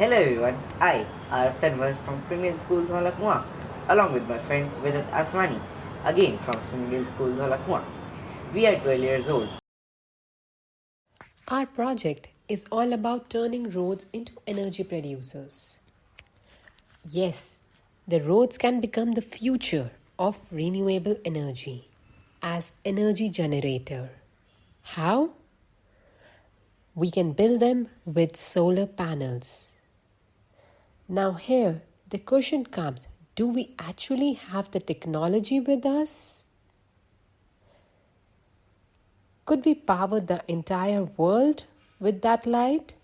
Hello everyone, I, Arif Tanwar from Springdale School Dholakua, along with my friend Vidat Asmani, again from Springdale School Dholakua. We are 12 years old. Our project is all about turning roads into energy producers. Yes, the roads can become the future of renewable energy as energy generator. How? We can build them with solar panels. Now here the question comes, do we actually have the technology with us? Could we power the entire world with that light?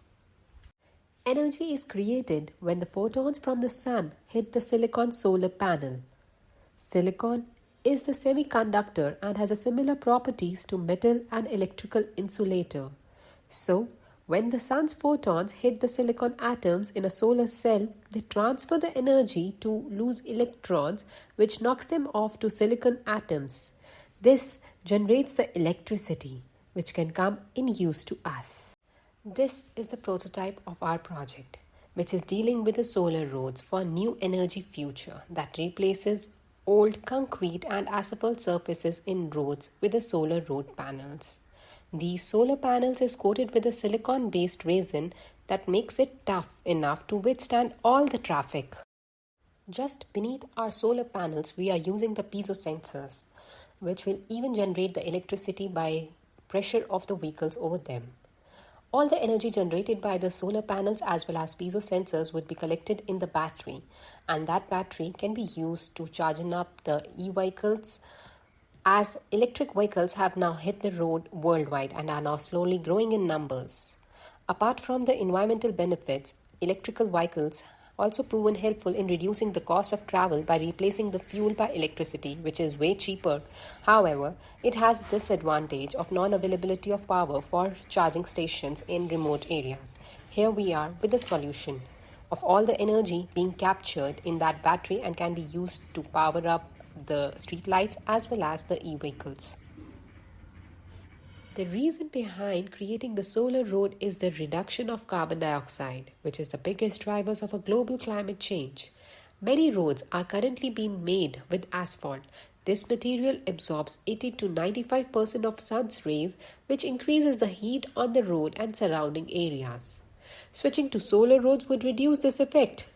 Energy is created when the photons from the sun hit the silicon solar panel. Silicon is the semiconductor and has a similar properties to metal and electrical insulator. So, when the sun's photons hit the silicon atoms in a solar cell, they transfer the energy to loose electrons, which knocks them off to silicon atoms. This generates the electricity, which can come in use to us. This is the prototype of our project, which is dealing with the solar roads for a new energy future that replaces old concrete and asphalt surfaces in roads with the solar road panels. These solar panels is coated with a silicon-based resin that makes it tough enough to withstand all the traffic. Just beneath our solar panels, we are using the piezo sensors, which will even generate the electricity by pressure of the vehicles over them. All the energy generated by the solar panels as well as piezo sensors would be collected in the battery, and that battery can be used to charging up the e-vehicles, as electric vehicles have now hit the road worldwide and are now slowly growing in numbers. Apart from the environmental benefits, electrical vehicles also proven helpful in reducing the cost of travel by replacing the fuel by electricity, which is way cheaper. However, it has disadvantage of non-availability of power for charging stations in remote areas. Here we are with the solution of all the energy being captured in that battery and can be used to power up the street lights as well as the e-vehicles. The reason behind creating the solar road is the reduction of carbon dioxide, which is the biggest drivers of a global climate change. Many roads are currently being made with asphalt. This material absorbs 80 to 95% of sun's rays, which increases the heat on the road and surrounding areas. Switching to solar roads would reduce this effect.